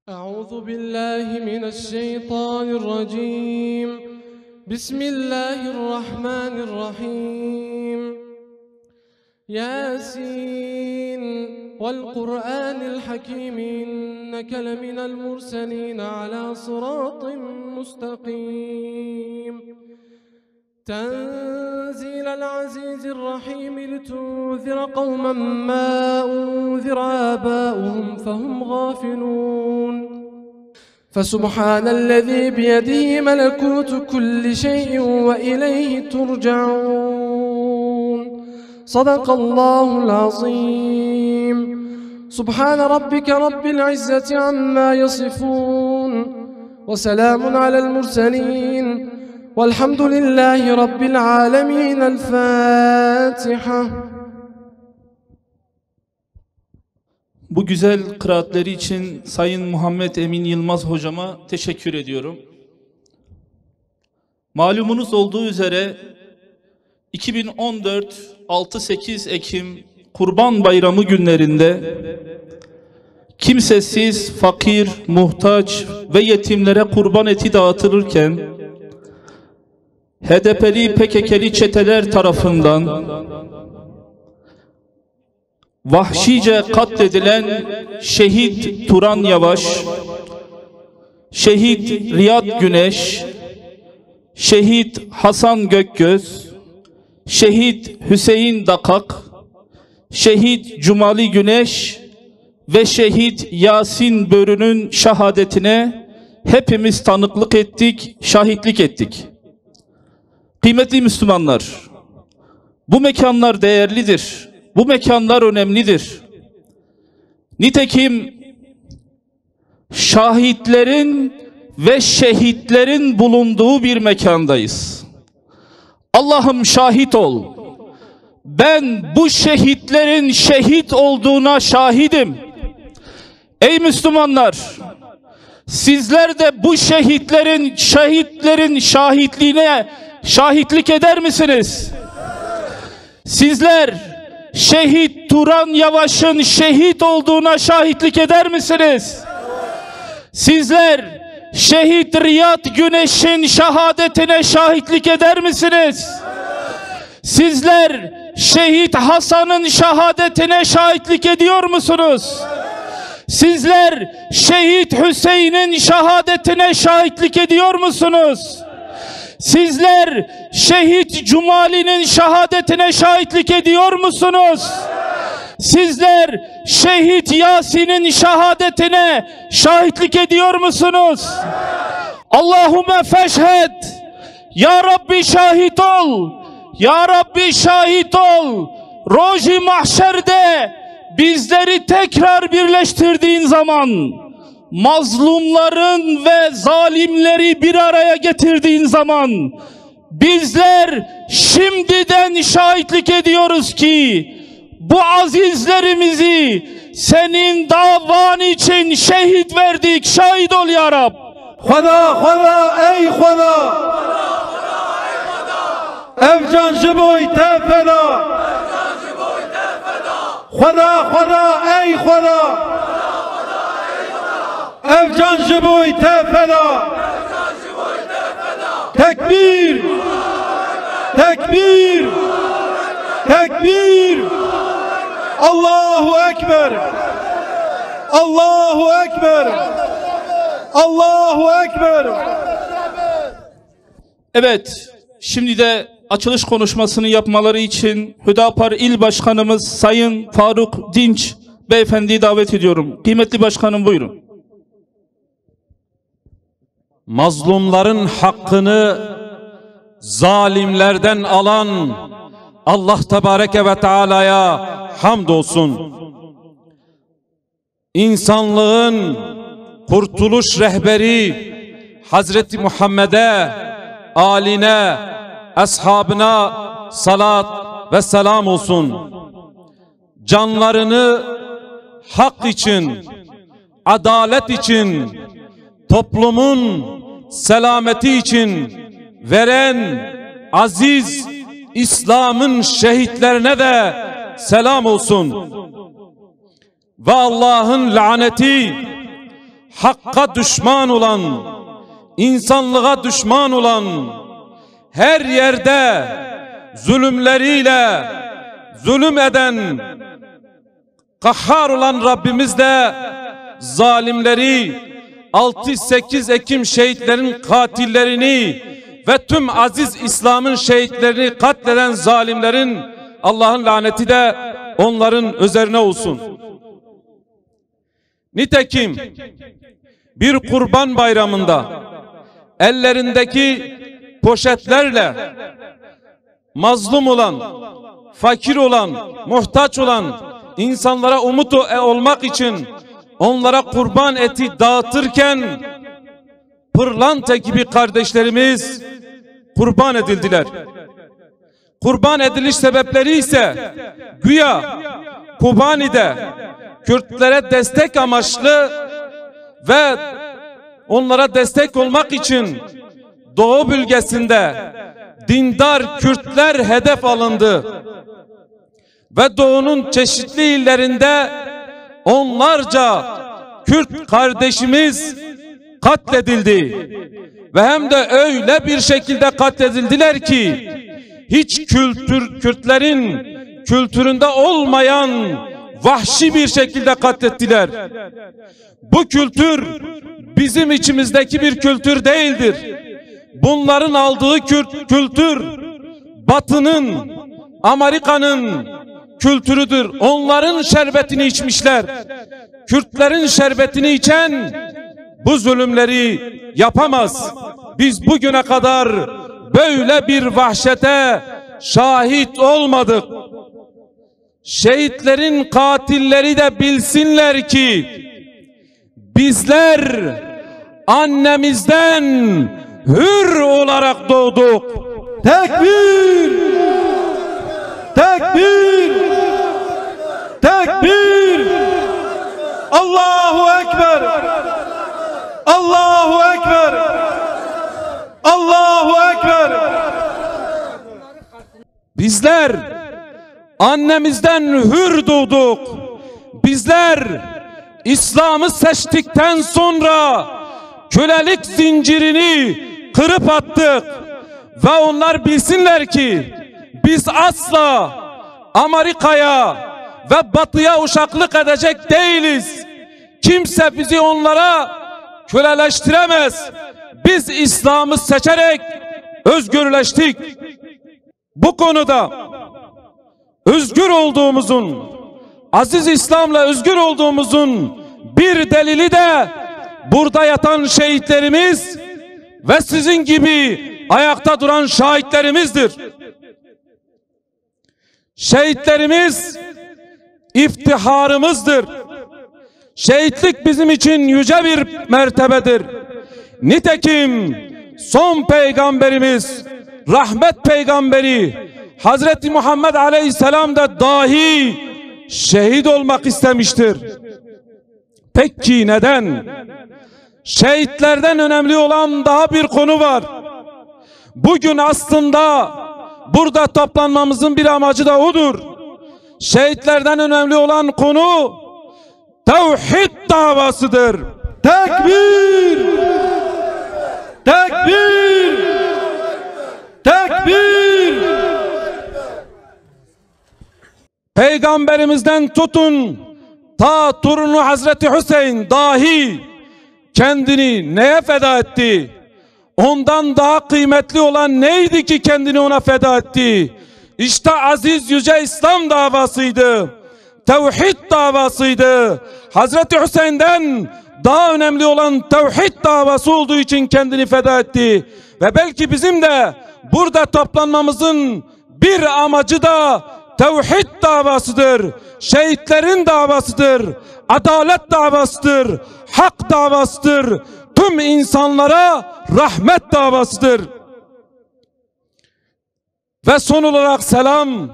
أعوذ بالله من الشيطان الرجيم. بسم الله الرحمن الرحيم. ياسين والقرآن الحكيم إنك لمن المرسلين على صراط مستقيم. تنزيل العزيز الرحيم لتنذر قوما ما أنذر آباؤهم فهم غافلون. فسبحان الذي بيده ملكوت كل شيء وإليه ترجعون. صدق الله العظيم. سبحان ربك رب العزة عما يصفون وسلام على المرسلين والحمد لله رب العالمين. الفاتحة. Bu güzel kıraatleri için Sayın Muhammed Emin Yılmaz hocama teşekkür ediyorum. Malumunuz olduğu üzere 2014 6-8 Ekim Kurban Bayramı günlerinde kimsesiz, fakir, muhtaç ve yetimlere kurban eti dağıtılırken HDP'li PKK'li çeteler tarafından vahşice katledilen şehit Turan Yavaş, şehit Riyad Güneş, şehit Hasan Gökgöz, şehit Hüseyin Dakak, şehit Cumali Güneş ve şehit Yasin Börü'nün şehadetine hepimiz tanıklık ettik, şahitlik ettik. Kıymetli Müslümanlar, bu mekanlar değerlidir. Bu mekanlar önemlidir. Nitekim şahitlerin ve şehitlerin bulunduğu bir mekandayız. Allah'ım şahit ol. Ben bu şehitlerin şehit olduğuna şahidim. Ey Müslümanlar, sizler de bu şehitlerin şahitliğine şahitlik eder misiniz? Sizler şehit Turan Yavaş'ın şehit olduğuna şahitlik eder misiniz? Sizler şehit Riyad Güneş'in şehadetine şahitlik eder misiniz? Sizler şehit Hasan'ın şehadetine şahitlik ediyor musunuz? Sizler şehit Hüseyin'in şehadetine şahitlik ediyor musunuz? Sizler şehit Cumali'nin şehadetine şahitlik ediyor musunuz? Sizler şehit Yasin'in şehadetine şahitlik ediyor musunuz? Allahümme feşhed. Ya Rabbi şahit ol. Ya Rabbi şahit ol. Roji mahşerde bizleri tekrar birleştirdiğin zaman, mazlumların ve zalimleri bir araya getirdiğin zaman, bizler şimdiden şahitlik ediyoruz ki bu azizlerimizi senin davan için şehit verdik. Şahit ol ya Rab. Khuda khuda ey khuda, ev can jiboy te feda. Khuda khuda ey khuda, ev can jiboy te feda. Tekbir, tekbir, tekbir. Allahu Ekber, Allahu Ekber, Allahu Ekber. Evet, şimdi de açılış konuşmasını yapmaları için Hüdapar İl Başkanımız Sayın Faruk Dinç Beyefendi'yi davet ediyorum. Kıymetli Başkanım, buyurun. mazlumların hakkını zalimlerden alan Allah Tebareke ve Teala'ya hamdolsun. İnsanlığın kurtuluş rehberi Hazreti Muhammed'e, âline, ashabına salat ve selam olsun. Canlarını hak için, adalet için, toplumun selameti için veren aziz İslam'ın şehitlerine de selam olsun. Ve Allah'ın laneti hakka düşman olan, insanlığa düşman olan, her yerde zulümleriyle zulüm eden, kahhar olan Rabbimiz de zalimleri, 6-8 Ekim şehitlerin katillerini ve tüm aziz İslam'ın şehitlerini katleden zalimlerin Allah'ın laneti de onların üzerine olsun. Nitekim bir kurban bayramında ellerindeki poşetlerle mazlum olan, fakir olan, muhtaç olan insanlara umut olmak için onlara kurban eti dağıtırken pırlanta gibi kardeşlerimiz kurban edildiler. Kurban ediliş sebepleri ise güya Kobani'de Kürtlere destek amaçlı ve onlara destek olmak için Doğu bölgesinde dindar Kürtler hedef alındı. Ve Doğu'nun çeşitli illerinde onlarca Kürt kardeşimiz katledildi. Ve hem de öyle bir şekilde katledildiler ki hiç Kürtlerin kültüründe olmayan vahşi bir şekilde katlettiler. Bu kültür bizim içimizdeki bir kültür değildir. Bunların aldığı kültür Batı'nın, Amerika'nın kültürüdür. Onların şerbetini içmişler. Kürtlerin şerbetini içen bu zulümleri yapamaz. Biz bugüne kadar böyle bir vahşete şahit olmadık. Şehitlerin katilleri de bilsinler ki bizler annemizden hür olarak doğduk. Tekbir! Tekbir! Tekbir! Allahu Ekber! Allahu Ekber! Allahu Ekber! Bizler annemizden hür doğduk. Bizler İslam'ı seçtikten sonra kölelik zincirini kırıp attık. Ve onlar bilsinler ki biz asla Amerika'ya ve Batı'ya uşaklık edecek değiliz. Kimse bizi onlara köleleştiremez. Biz İslam'ı seçerek özgürleştik. Bu konuda özgür olduğumuzun, aziz İslam'la özgür olduğumuzun bir delili de burada yatan şehitlerimiz ve sizin gibi ayakta duran şahitlerimizdir. Şehitlerimiz iftiharımızdır. Şehitlik bizim için yüce bir mertebedir. Nitekim son peygamberimiz, rahmet peygamberi Hazreti Muhammed Aleyhisselam da dahi şehit olmak istemiştir. Peki neden? Şehitlerden önemli olan daha bir konu var. Bugün aslında burada toplanmamızın bir amacı da odur. Şehitlerden önemli olan konu tevhid davasıdır. Tekbir! Tekbir! Tekbir! Peygamberimizden tutun ta torunu Hazreti Hüseyin dahi kendini neye feda etti? Ondan daha kıymetli olan neydi ki kendini ona feda etti? İşte aziz yüce İslam davasıydı. Tevhid davasıydı. Hazreti Hüseyin'den daha önemli olan tevhid davası olduğu için kendini feda etti. Ve belki bizim de burada toplanmamızın bir amacı da tevhid davasıdır. Şehitlerin davasıdır. Adalet davasıdır. Hak davasıdır. Tüm insanlara rahmet davasıdır. Ve son olarak selam,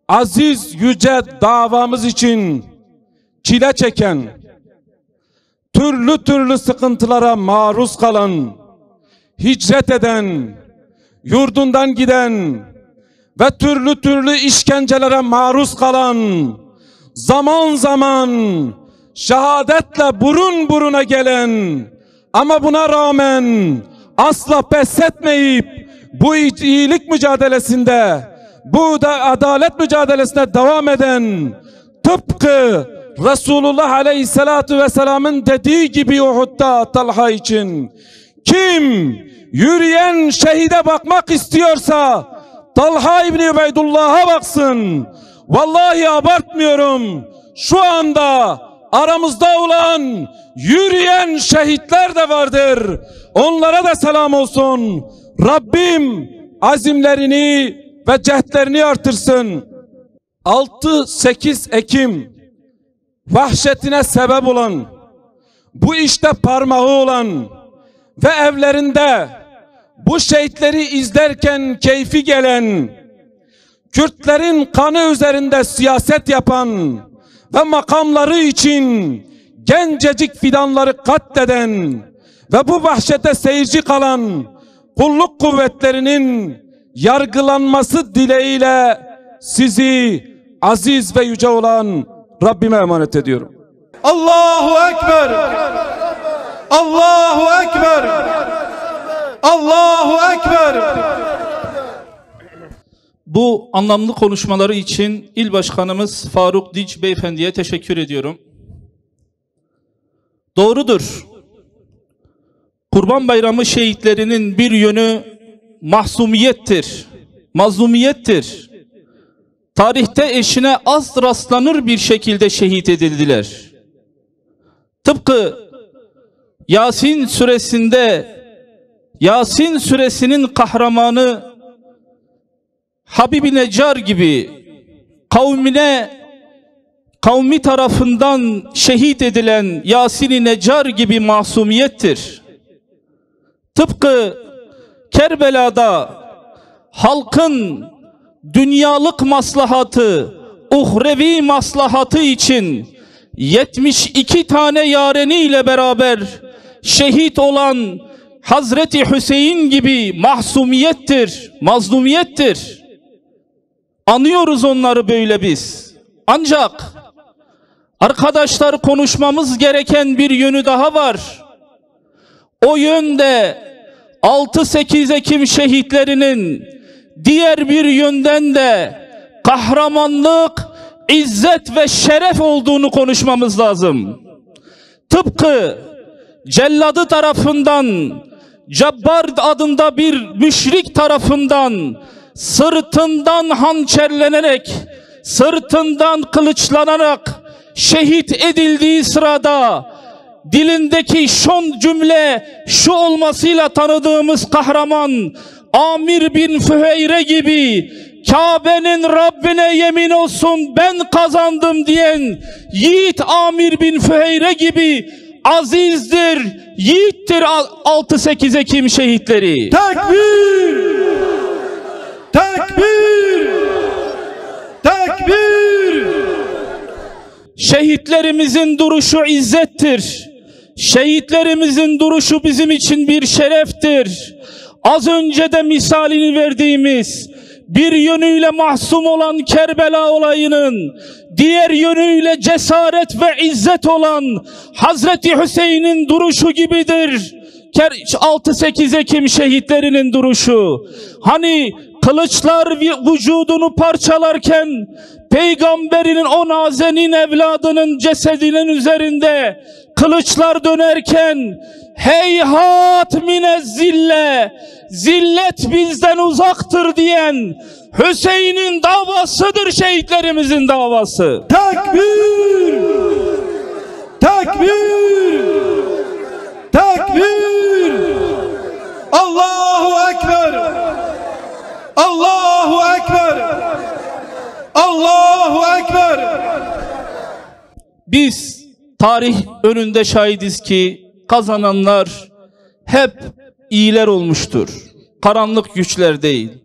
aziz yüce davamız için çile çeken, türlü türlü sıkıntılara maruz kalan, hicret eden, yurdundan giden ve türlü türlü işkencelere maruz kalan, zaman zaman şehadetle burun buruna gelen ama buna rağmen asla pes etmeyip bu iyilik mücadelesinde, bu da adalet mücadelesinde devam eden, tıpkı Resulullah Aleyhisselatü Vesselam'ın dediği gibi Uhud'da Talha için, kim yürüyen şehide bakmak istiyorsa Talha İbni Ubeydullah'a baksın. Vallahi abartmıyorum. Şu anda aramızda olan yürüyen şehitler de vardır. Onlara da selam olsun. Rabbim azimlerini ve cehdlerini artırsın. 6-8 Ekim vahşetine sebep olan, bu işte parmağı olan ve evlerinde bu şehitleri izlerken keyfi gelen, Kürtlerin kanı üzerinde siyaset yapan ve makamları için gencecik fidanları katleden ve bu vahşete seyirci kalan kulluk kuvvetlerinin yargılanması dileğiyle sizi aziz ve yüce olan Rabbime emanet ediyorum. Allahu Ekber. Allahu Ekber. Allahu Ekber. Bu anlamlı konuşmaları için İl Başkanımız Faruk Dinç Beyefendi'ye teşekkür ediyorum. Doğrudur. Kurban Bayramı şehitlerinin bir yönü mahzumiyettir, mazlumiyettir. Tarihte eşine az rastlanır bir şekilde şehit edildiler. Tıpkı Yasin suresinin kahramanı Habib-i Neccar gibi kavmi tarafından şehit edilen Yasin-i Neccar gibi masumiyettir. Tıpkı Kerbela'da halkın dünyalık maslahatı, uhrevi maslahatı için 72 tane yareniyle beraber şehit olan Hazreti Hüseyin gibi mahsumiyettir, mazlumiyettir. Anıyoruz onları böyle biz. Ancak arkadaşlar, konuşmamız gereken bir yönü daha var. O yönde 6-8 Ekim şehitlerinin, diğer bir yönden de kahramanlık, izzet ve şeref olduğunu konuşmamız lazım. Tıpkı celladı tarafından, Cabbar adında bir müşrik tarafından sırtından hançerlenerek, sırtından kılıçlanarak şehit edildiği sırada dilindeki son cümle şu olmasıyla tanıdığımız kahraman Amir bin Füheyre gibi, Kabe'nin Rabbine yemin olsun ben kazandım diyen yiğit Amir bin Füheyre gibi azizdir, yiğittir 6-8 Ekim şehitleri. Tekbir! Tekbir! Tekbir! Şehitlerimizin duruşu izzettir. Şehitlerimizin duruşu bizim için bir şereftir. Az önce de misalini verdiğimiz, bir yönüyle mahzum olan Kerbela olayının, diğer yönüyle cesaret ve izzet olan Hazreti Hüseyin'in duruşu gibidir 6-8 Ekim şehitlerinin duruşu. Hani kılıçlar vücudunu parçalarken Peygamberinin o nazenin evladının cesedinin üzerinde kılıçlar dönerken heyhat mine zille, zillet bizden uzaktır diyen Hüseyin'in davasıdır şehitlerimizin davası. Tekbir! Tekbir! Tekbir! Allahu Ekber! Allahu Ekber! Allahu Ekber! Biz tarih önünde şahidiz ki kazananlar hep iyiler olmuştur. Karanlık güçler değil.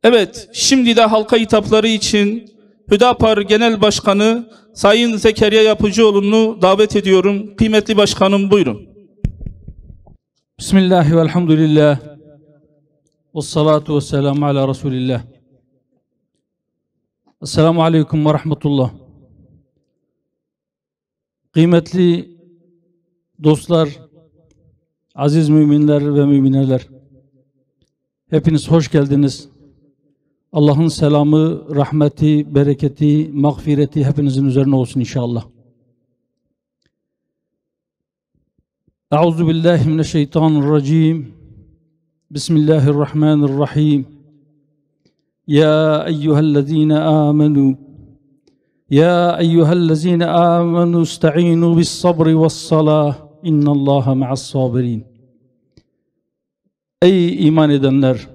Evet, şimdi de halka hitapları için Hüdapar Genel Başkanı Sayın Zekeriya Yapıcıoğlu'nu davet ediyorum. Kıymetli başkanım, buyurun. Bismillah ve elhamdülillah ve salatu ve selamu ala Resulillah. Esselamu aleyküm ve rahmetullah. Kıymetli dostlar, aziz müminler ve mümineler, hepiniz hoş geldiniz. Allah'ın selamı, rahmeti, bereketi, mağfireti hepinizin üzerine olsun inşallah. Euzu billahi mineşşeytanirracim. Bismillahirrahmanirrahim. Ya eyyühellezine amenu ista'inu bis sabri ves salah. İnnallaha ma'as sabirin. Ey iman edenler!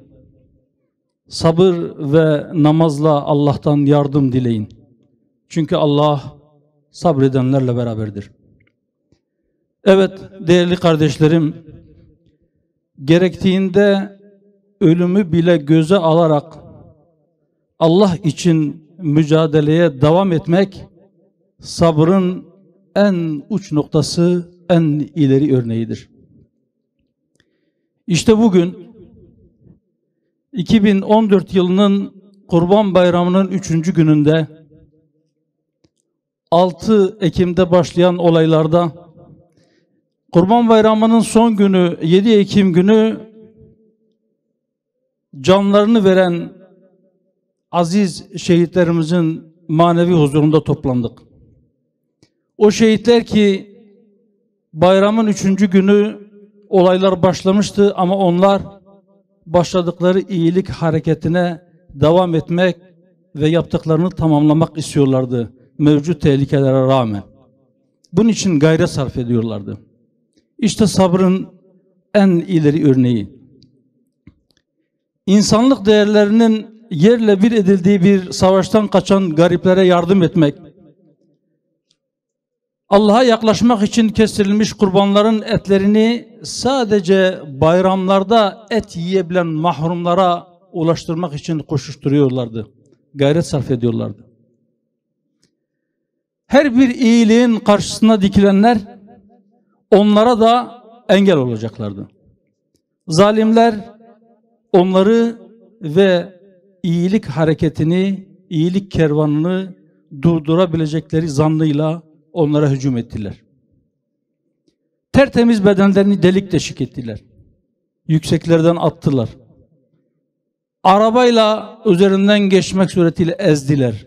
Sabır ve namazla Allah'tan yardım dileyin. Çünkü Allah sabredenlerle beraberdir. Evet değerli kardeşlerim, gerektiğinde ölümü bile göze alarak Allah için mücadeleye devam etmek sabrın en uç noktası, en ileri örneğidir. İşte bugün 2014 yılının Kurban Bayramı'nın 3. gününde 6 Ekim'de başlayan olaylarda Kurban Bayramı'nın son günü 7 Ekim günü canlarını veren aziz şehitlerimizin manevi huzurunda toplandık. O şehitler ki bayramın 3. günü olaylar başlamıştı ama onlar başladıkları iyilik hareketine devam etmek ve yaptıklarını tamamlamak istiyorlardı mevcut tehlikelere rağmen. Bunun için gayret sarf ediyorlardı. İşte sabrın en ileri örneği. İnsanlık değerlerinin yerle bir edildiği bir savaştan kaçan gariplere yardım etmek, Allah'a yaklaşmak için kestirilmiş kurbanların etlerini sadece bayramlarda et yiyebilen mahrumlara ulaştırmak için koşuşturuyorlardı. Gayret sarf ediyorlardı. Her bir iyiliğin karşısına dikilenler onlara da engel olacaklardı. Zalimler onları ve iyilik hareketini, iyilik kervanını durdurabilecekleri zannıyla onlara hücum ettiler. Tertemiz bedenlerini delik deşik ettiler. Yükseklerden attılar. Arabayla üzerinden geçmek suretiyle ezdiler.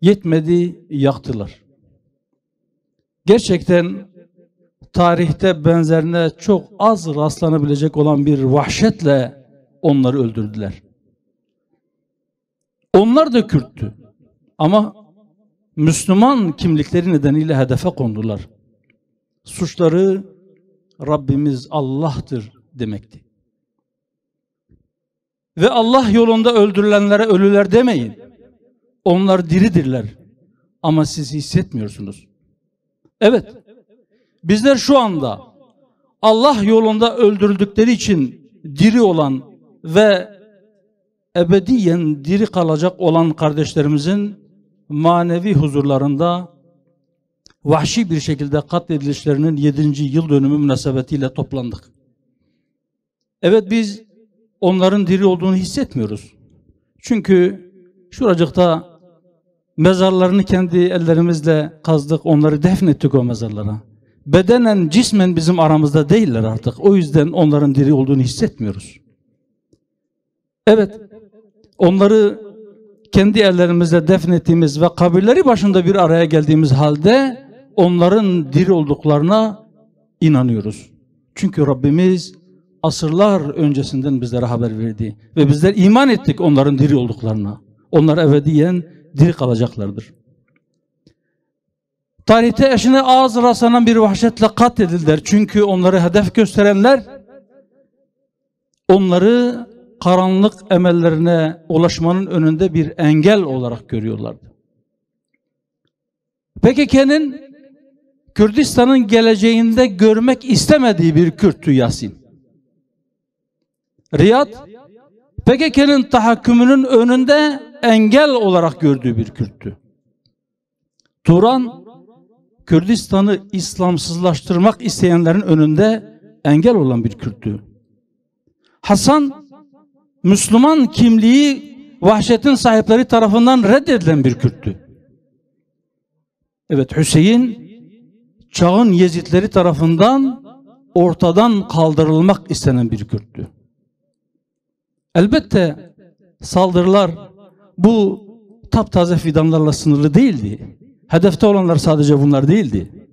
Yetmedi, yaktılar. Gerçekten tarihte benzerine çok az rastlanabilecek olan bir vahşetle onları öldürdüler. Onlar da Kürttü ama Müslüman kimlikleri nedeniyle hedefe kondular. Suçları Rabbimiz Allah'tır demekti. Ve Allah yolunda öldürülenlere ölüler demeyin. Onlar diridirler. Ama siz hissetmiyorsunuz. Evet, bizler şu anda Allah yolunda öldürüldükleri için diri olan ve ebediyen diri kalacak olan kardeşlerimizin manevi huzurlarında vahşi bir şekilde katledilişlerinin 7. yıl dönümü münasebetiyle toplandık. Evet, biz onların diri olduğunu hissetmiyoruz. Çünkü şuracıkta mezarlarını kendi ellerimizle kazdık, onları defnettik o mezarlara. Bedenen, cismen bizim aramızda değiller artık. O yüzden onların diri olduğunu hissetmiyoruz. Evet, onları kendi ellerimizle defnettiğimiz ve kabirleri başında bir araya geldiğimiz halde onların diri olduklarına inanıyoruz. Çünkü Rabbimiz asırlar öncesinden bizlere haber verdi ve bizler iman ettik onların diri olduklarına. Onlar ebediyen diri kalacaklardır. Tarihte eşine ağız rastlanan bir vahşetle katledildiler. Çünkü onları hedef gösterenler onları karanlık emellerine ulaşmanın önünde bir engel olarak görüyorlardı. PKK'nın Kürdistan'ın geleceğinde görmek istemediği bir Kürttü Yasin. Riyad, PKK'nın tahakkümünün önünde engel olarak gördüğü bir Kürttü. Turan, Kürdistan'ı İslamsızlaştırmak isteyenlerin önünde engel olan bir Kürttü. Hasan, Müslüman kimliği vahşetin sahipleri tarafından reddedilen bir Kürttü. Evet, Hüseyin, çağın Yezidleri tarafından ortadan kaldırılmak istenen bir Kürttü. Elbette saldırılar bu taptaze fidanlarla sınırlı değildi. Hedefte olanlar sadece bunlar değildi.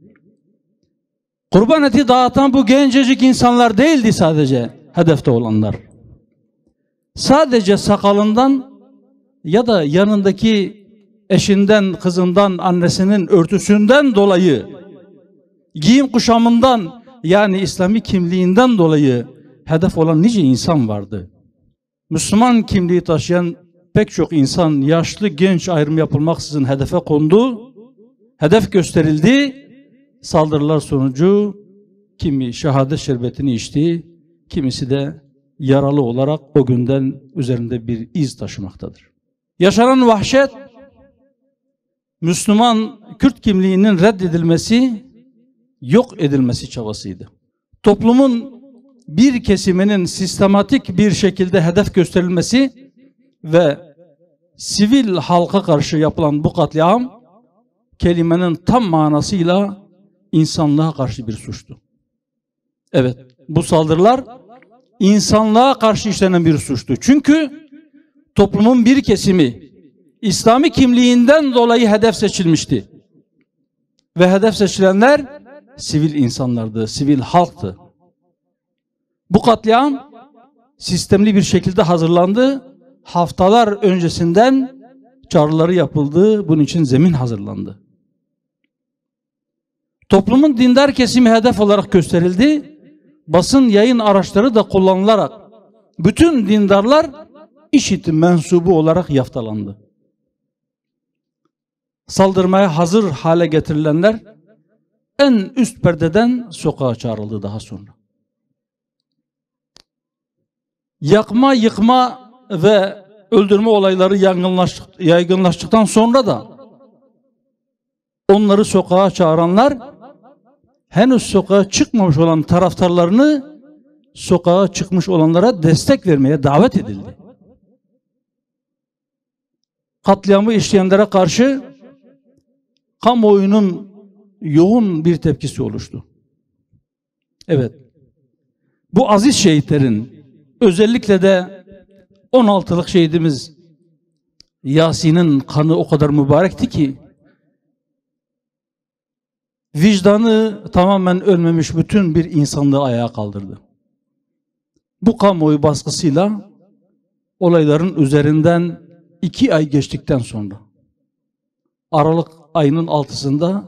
Kurban eti dağıtan bu gencecik insanlar değildi sadece hedefte olanlar. Sadece sakalından ya da yanındaki eşinden, kızından, annesinin örtüsünden dolayı, giyim kuşamından yani İslami kimliğinden dolayı hedef olan nice insan vardı. Müslüman kimliği taşıyan pek çok insan yaşlı genç ayrım yapılmaksızın hedefe kondu, hedef gösterildi. Saldırılar sonucu kimi şehadet şerbetini içti, kimisi de yaralı olarak o günden üzerinde bir iz taşımaktadır. Yaşanan vahşet, Müslüman Kürt kimliğinin reddedilmesi, yok edilmesi çabasıydı. Toplumun bir kesiminin sistematik bir şekilde hedef gösterilmesi ve sivil halka karşı yapılan bu katliam, kelimenin tam manasıyla insanlığa karşı bir suçtu. Evet, bu saldırılar insanlığa karşı işlenen bir suçtu. Çünkü toplumun bir kesimi İslami kimliğinden dolayı hedef seçilmişti. Ve hedef seçilenler sivil insanlardı, sivil halktı. Bu katliam sistemli bir şekilde hazırlandı. Haftalar öncesinden çağrıları yapıldı. Bunun için zemin hazırlandı. Toplumun dindar kesimi hedef olarak gösterildi. Basın yayın araçları da kullanılarak bütün dindarlar IŞİD mensubu olarak yaftalandı. Saldırmaya hazır hale getirilenler en üst perdeden sokağa çağrıldı daha sonra. Yakma, yıkma ve öldürme olayları yaygınlaştıktan sonra da onları sokağa çağıranlar henüz sokağa çıkmamış olan taraftarlarını sokağa çıkmış olanlara destek vermeye davet edildi. Katliamı işleyenlere karşı kamuoyunun yoğun bir tepkisi oluştu. Evet, bu aziz şehitlerin, özellikle de 16'lık şehidimiz Yasin'in kanı o kadar mübarekti ki vicdanı tamamen ölmemiş bütün bir insanlığı ayağa kaldırdı. Bu kamuoyu baskısıyla olayların üzerinden 2 ay geçtikten sonra Aralık ayının 6'sında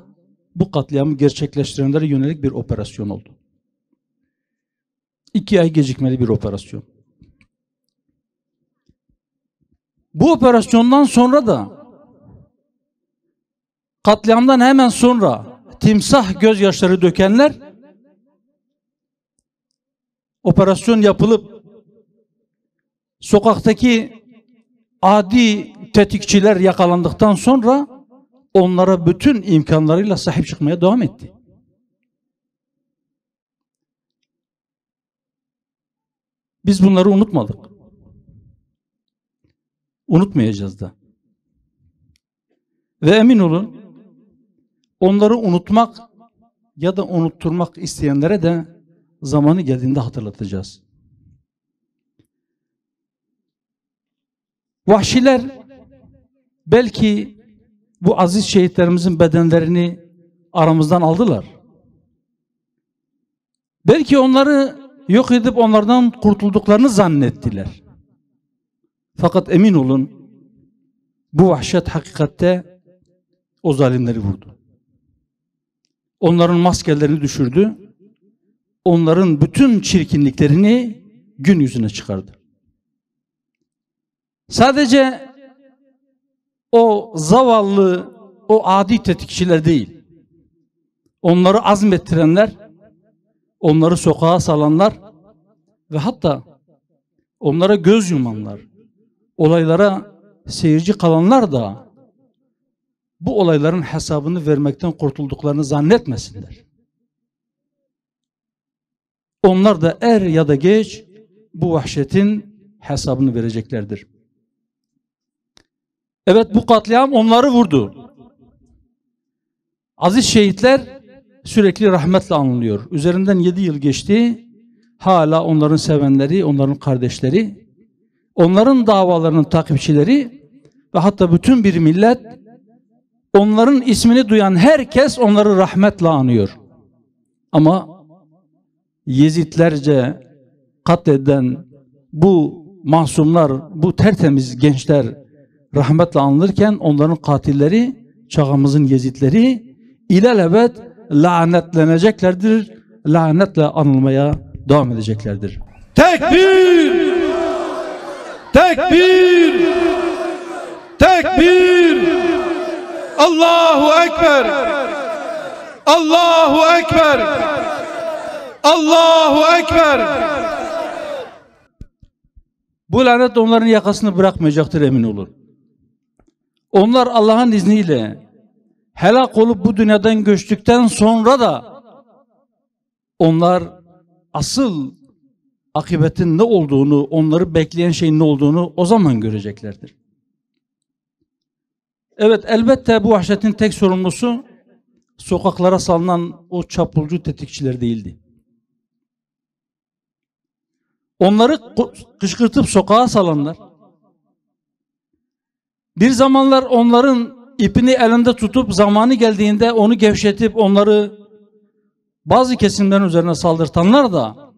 bu katliamı gerçekleştirenlere yönelik bir operasyon oldu. 2 ay gecikmeli bir operasyon. Bu operasyondan sonra da katliamdan hemen sonra timsah gözyaşları dökenler operasyon yapılıp sokaktaki adi tetikçiler yakalandıktan sonra onlara bütün imkanlarıyla sahip çıkmaya devam etti. Biz bunları unutmadık. Unutmayacağız da. Ve emin olun, onları unutmak ya da unutturmak isteyenlere de zamanı geldiğinde hatırlatacağız. Vahşiler belki bu aziz şehitlerimizin bedenlerini aramızdan aldılar. Belki onları yok edip onlardan kurtulduklarını zannettiler. Fakat emin olun, bu vahşet hakikatte o zalimleri vurdu. onların maskelerini düşürdü. Onların bütün çirkinliklerini gün yüzüne çıkardı. Sadece o zavallı, o adi tetikçiler değil, onları azmettirenler, onları sokağa salanlar ve hatta onlara göz yumanlar, olaylara seyirci kalanlar da bu olayların hesabını vermekten kurtulduklarını zannetmesinler. Onlar da er ya da geç bu vahşetin hesabını vereceklerdir. Evet, bu katliam onları vurdu. Aziz şehitler sürekli rahmetle anılıyor. Üzerinden 7 yıl geçti. Hala onların sevenleri, onların kardeşleri, onların davalarının takipçileri ve hatta bütün bir millet, onların ismini duyan herkes onları rahmetle anıyor. Ama Yezidlerce katleden bu masumlar, bu tertemiz gençler rahmetle anılırken onların katilleri, çağımızın Yezidleri ilelebet lanetleneceklerdir, lanetle anılmaya devam edeceklerdir. Tekbir! Tekbir! Tekbir! Allahu Ekber! Allahu Ekber! Allahu Ekber! Bu lanet onların yakasını bırakmayacaktır, emin olun. Onlar Allah'ın izniyle helak olup bu dünyadan göçtükten sonra da onlar asıl akıbetin ne olduğunu, onları bekleyen şeyin ne olduğunu o zaman göreceklerdir. Evet, elbette bu vahşetin tek sorumlusu sokaklara salınan o çapulcu tetikçiler değildi. Onları kışkırtıp sokağa salanlar, bir zamanlar onların ipini elinde tutup zamanı geldiğinde onu gevşetip onları bazı kesimlerin üzerine saldırtanlar da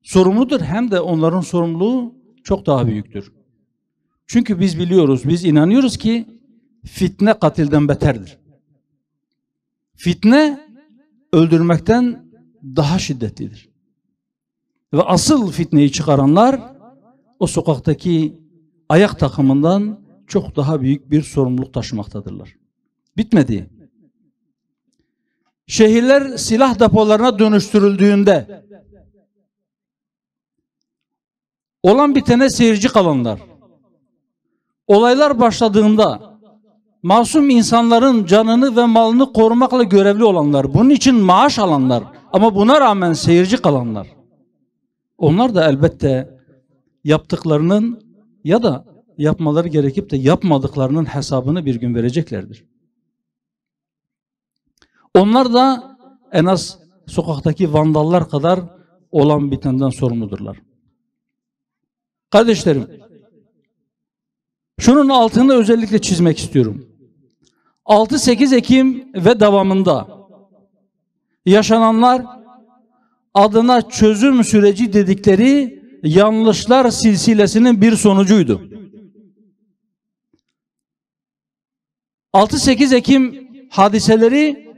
sorumludur. Hem de onların sorumluluğu çok daha büyüktür. Çünkü biz biliyoruz, biz inanıyoruz ki fitne katilden beterdir. Fitne öldürmekten daha şiddetlidir. Ve asıl fitneyi çıkaranlar o sokaktaki ayak takımından çok daha büyük bir sorumluluk taşımaktadırlar. Bitmedi. Şehirler silah depolarına dönüştürüldüğünde olan bitene seyirci kalanlar, olaylar başladığında masum insanların canını ve malını korumakla görevli olanlar, bunun için maaş alanlar ama buna rağmen seyirci kalanlar, onlar da elbette yaptıklarının ya da yapmaları gerekip de yapmadıklarının hesabını bir gün vereceklerdir. Onlar da en az sokaktaki vandallar kadar olan bitenden sorumludurlar. Kardeşlerim, şunun altını özellikle çizmek istiyorum. 6-8 Ekim ve devamında yaşananlar adına çözüm süreci dedikleri yanlışlar silsilesinin bir sonucuydu. 6-8 Ekim hadiseleri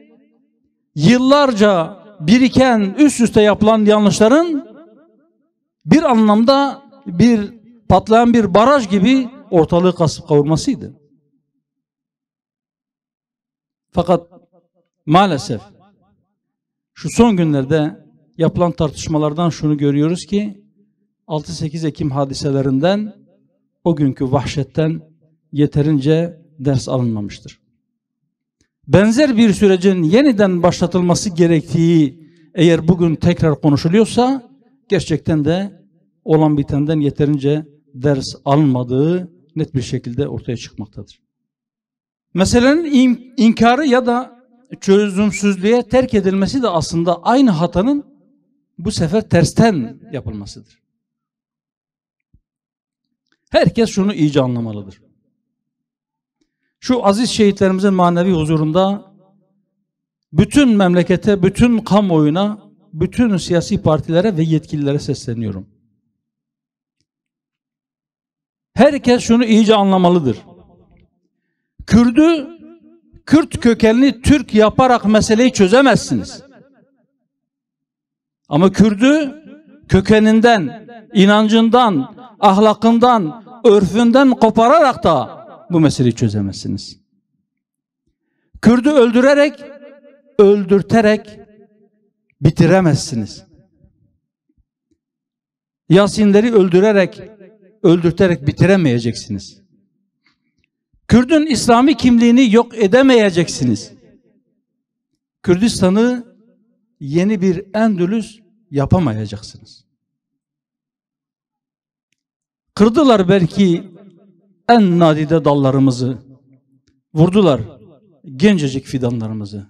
yıllarca biriken, üst üste yapılan yanlışların bir anlamda bir patlayan bir baraj gibi ortalığı kasıp kavurmasıydı. Fakat maalesef şu son günlerde yapılan tartışmalardan şunu görüyoruz ki 6-8 Ekim hadiselerinden, o günkü vahşetten yeterince ders alınmamıştır. Benzer bir sürecin yeniden başlatılması gerektiği eğer bugün tekrar konuşuluyorsa gerçekten de olan bitenden yeterince ders alınmadığı net bir şekilde ortaya çıkmaktadır. Meselenin inkarı ya da çözümsüzlüğe terk edilmesi de aslında aynı hatanın bu sefer tersten yapılmasıdır. Herkes şunu iyice anlamalıdır. Şu aziz şehitlerimizin manevi huzurunda bütün memlekete, bütün kamuoyuna, bütün siyasi partilere ve yetkililere sesleniyorum. Herkes şunu iyice anlamalıdır. Kürdü Kürt kökenli Türk yaparak meseleyi çözemezsiniz. Ama Kürt'ü kökeninden, inancından, ahlakından, örfünden kopararak da bu meseleyi çözemezsiniz. Kürt'ü öldürerek, öldürterek bitiremezsiniz. Yasinleri öldürerek, öldürterek bitiremeyeceksiniz. Kürt'ün İslami kimliğini yok edemeyeceksiniz. Kürdistan'ı yeni bir Endülüs yapamayacaksınız. Kırdılar belki en nadide dallarımızı, vurdular gencecik fidanlarımızı,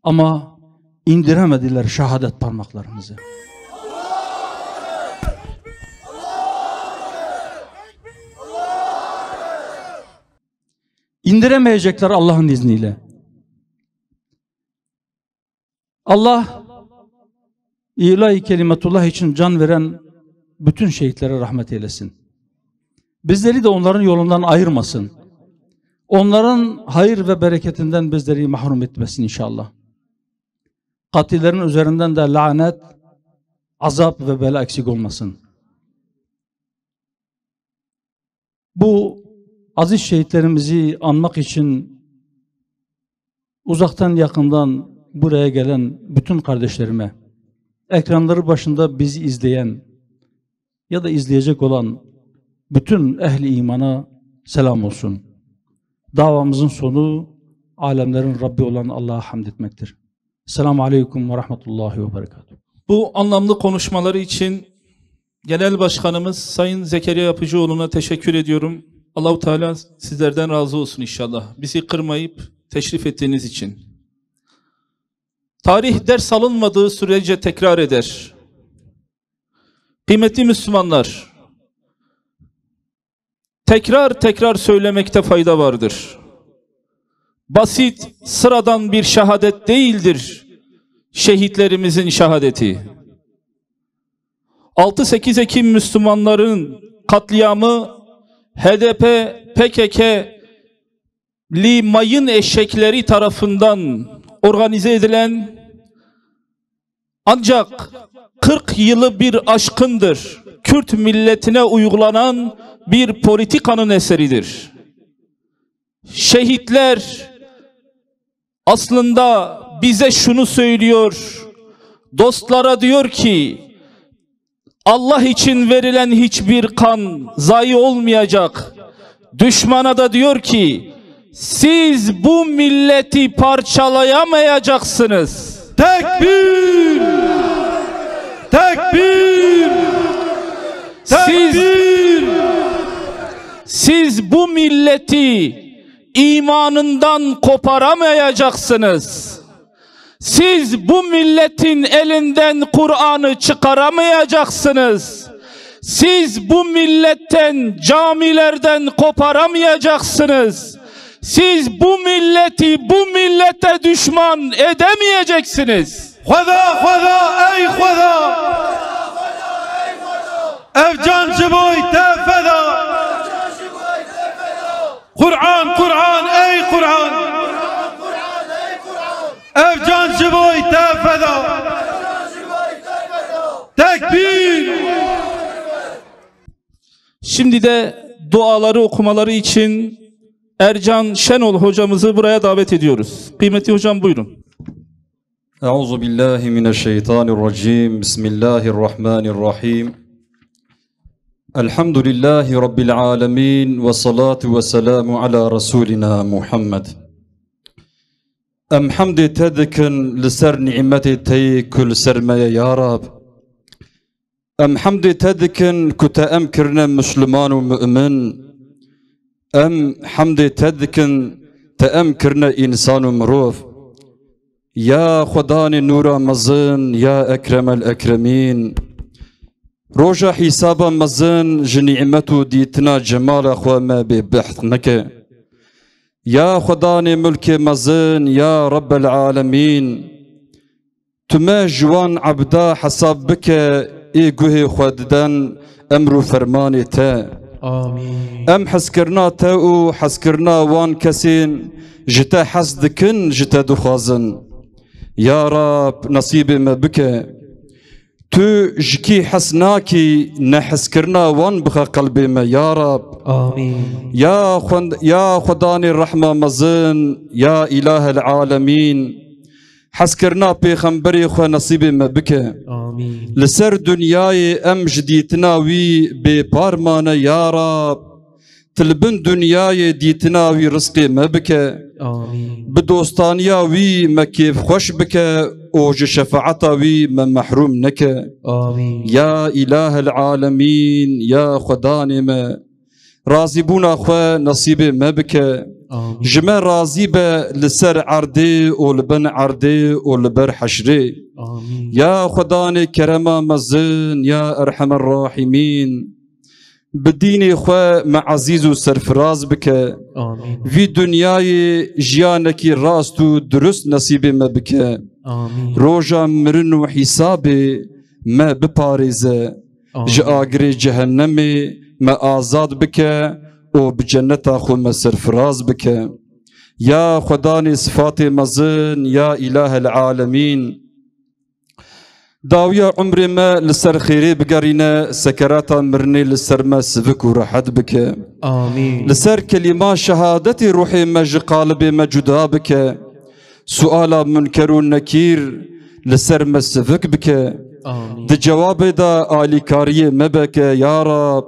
ama indiremediler şehadet parmaklarımızı. İndiremeyecekler Allah'ın izniyle. Allah ilahi kelimetullah için can veren bütün şehitlere rahmet eylesin. Bizleri de onların yolundan ayırmasın. Onların hayır ve bereketinden bizleri mahrum etmesin inşallah. Katillerin üzerinden de lanet, azap ve bela eksik olmasın. Bu aziz şehitlerimizi anmak için uzaktan yakından buraya gelen bütün kardeşlerime, ekranları başında bizi izleyen ya da izleyecek olan bütün ehli imana selam olsun. Davamızın sonu alemlerin Rabbi olan Allah'a hamd etmektir. Selamun Aleyküm ve Rahmetullahi ve Berekatuhu. Bu anlamlı konuşmaları için Genel Başkanımız Sayın Zekeriya Yapıcıoğlu'na teşekkür ediyorum. Allah-u Teala sizlerden razı olsun inşallah. Bizi kırmayıp teşrif ettiğiniz için. Tarih ders alınmadığı sürece tekrar eder. Kıymetli Müslümanlar, tekrar söylemekte fayda vardır. Basit, sıradan bir şehadet değildir şehitlerimizin şehadeti. 6-8 Ekim Müslümanların katliamı HDP, PKK'li mayın eşekleri tarafından organize edilen, ancak 40 yılı bir aşkındır Kürt milletine uygulanan bir politikanın eseridir. Şehitler aslında bize şunu söylüyor, dostlara diyor ki, Allah için verilen hiçbir kan zayi olmayacak. Düşmana da diyor ki, siz bu milleti parçalayamayacaksınız. Tekbir! Tekbir! Tekbir! Siz bu milleti imanından koparamayacaksınız. Siz bu milletin elinden Kur'an'ı çıkaramayacaksınız. Siz bu milletten, camilerden koparamayacaksınız. Siz bu milleti bu millete düşman edemeyeceksiniz. Xuda ey Xuda! Ev can ji boy te feda! Kur'an ey Kur'an! Ev can ji boy te feda! Tekbir! Şimdi de duaları okumaları için Ercan Şenol hocamızı buraya davet ediyoruz. Kıymetli hocam buyurun. Euzu billahi mineşşeytanirracim. Bismillahirrahmanirrahim. Elhamdülillahi Rabbil alemin ve salatu ve selamu ala Resulina Muhammed. Em hamdi tedkin liser nimeti tey kül sermeye ya Rab. Em hamdi tedkin kuta em kirne Müslüman ve mümin. Em hamdi tedkin te em kirne insan ve muruf. Ya Khudani nura mazın, ya ekremel ekremin. Roja hisaba mazın, jni'metu ditna cemala khwama bi biht neke. Ya Khudani mülke mazın, ya Rabbel alemin. Tüme jwan abda hasab bike, ey guhe khuddan emru fermani te. آمين ام حسكرنا تاو حسكرنا وان كسين جتا حسدكن جتا دخازن يا رب نصيب ما بك تو جكي حسناكي نحسكرنا وان بخا قلبي ما يا رب آمين يا خداني الرحمة مزن يا إله العالمين حسكرنا بيخنبري خو نصيبي ما بك آمين لسر دنياي ام جديتنا وي ببارمانا يا رب تلبن دنياي ديتنا وي رزقي ما بك آمين بدوستانيا وي ما كيف خوش بك اوج شفاعتا وي ما محروم نك آمين يا إله العالمين يا خداني ما راضي بونا خو نصيبي ما بك آمين جمع راضي به لسر عردي ولبن عردي ولبر حشري آمين يا خداني كرما مزن يا أرحم الراحمين بديني خو مع عزيز وسرفراز بك آمين في دنياي جيانك راستو درست نصيبي ما بك آمين روجا مرن وحسابي ما بباريزه جاغري جهنمي ما آزاد بك وبجنة خو ما سرفراز بك يا خداني صفاتي مزن يا إله العالمين داوية عمري ما لسر خيري بقرينا سكراتا مرني لسر ما سفك ورحد بك آمين لسر كلمة شهادتي روحي مج قالبي مجدا بك سؤال منكر ونكير لسر ما سفك بك آمين دي جواب دا آلي كاريه مبك يا رب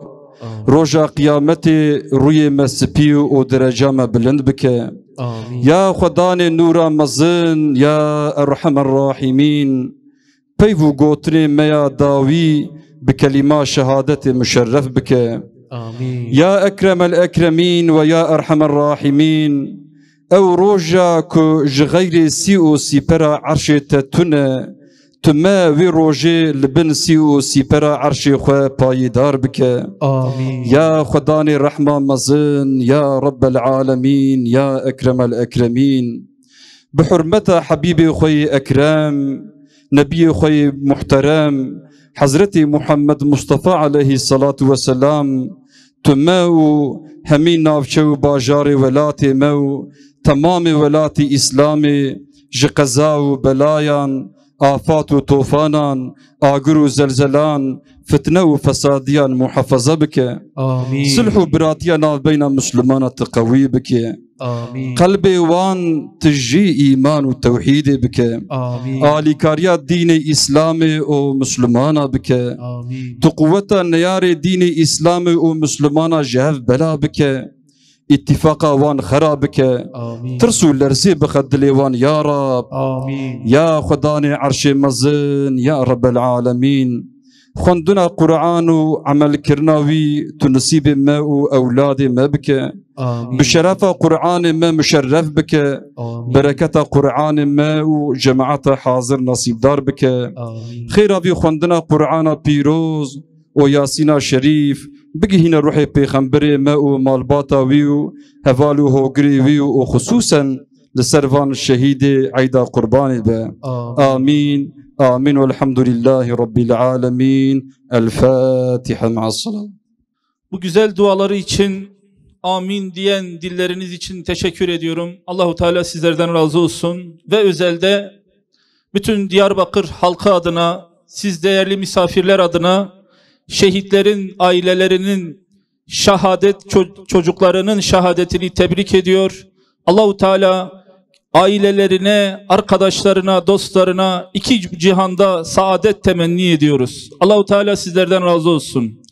روجا قيامتي روي ما سبيو ودرجة ما بلند بك آمين يا خداني نورا مزن يا أرحم الراحمين بيفو قوتني ميا داوي بكلمة شهادتي مشرف بك آمين يا أكرم الأكرمين ويا أرحم الراحمين أو روجا كو جغيري سيو سيبرا عرشي تتنا تما وي روجي لبن سيو سيبرا عرشي خو بايدار بك آمين يا خداني الرحمة مزن يا رب العالمين يا أكرم الأكرمين بحرمة حبيبي خوي أكرم نبي خوي محترم حضرتي محمد مصطفى عليه الصلاة والسلام تماو همين نافشو باجاري ولاتي مو تمام ولاتي إسلامي جقزاو بلايان آفات وطوفانان آقر وزلزلان فتنة وفساديان محافظة بك آمين صلح براتيان بين مسلمان تقوي بك آمين قلبي وان تجي إيمان وتوحيد بك آمين آلي كاريات دين إسلامي ومسلمان بك آمين تقوة نيار دين إسلامي ومسلمان جهف بلا بك اتفاقا وان خرابك آمين ترسو لرزي بخد وان يا رب آمين يا خداني عرش مزن يا رب العالمين خندنا قرآن وعمل كرناوي تنصيب ما وأولاد ما بك آمين بشرف قرآن ما مشرف بك آمين بركة قرآن ما وجماعة حاضر نصيب دار بك آمين خير في خندنا قرآن بيروز وياسين شريف بقي هنا روحي بيخنبري ما ومالباتا ويو هفالو هوغري ويو وخصوصا لسرفان الشهيد عيدا قرباني با آمين آمين والحمد لله رب العالمين الفاتحة مع الصلاة. Bu güzel duaları için amin diyen dilleriniz için teşekkür ediyorum. Allahu Teala sizlerden razı olsun ve özelde bütün Diyarbakır halkı adına, siz değerli misafirler adına, şehitlerin ailelerinin çocuklarının şehadetini tebrik ediyor. Allahu Teala ailelerine, arkadaşlarına, dostlarına iki cihanda saadet temenni ediyoruz. Allahu Teala sizlerden razı olsun.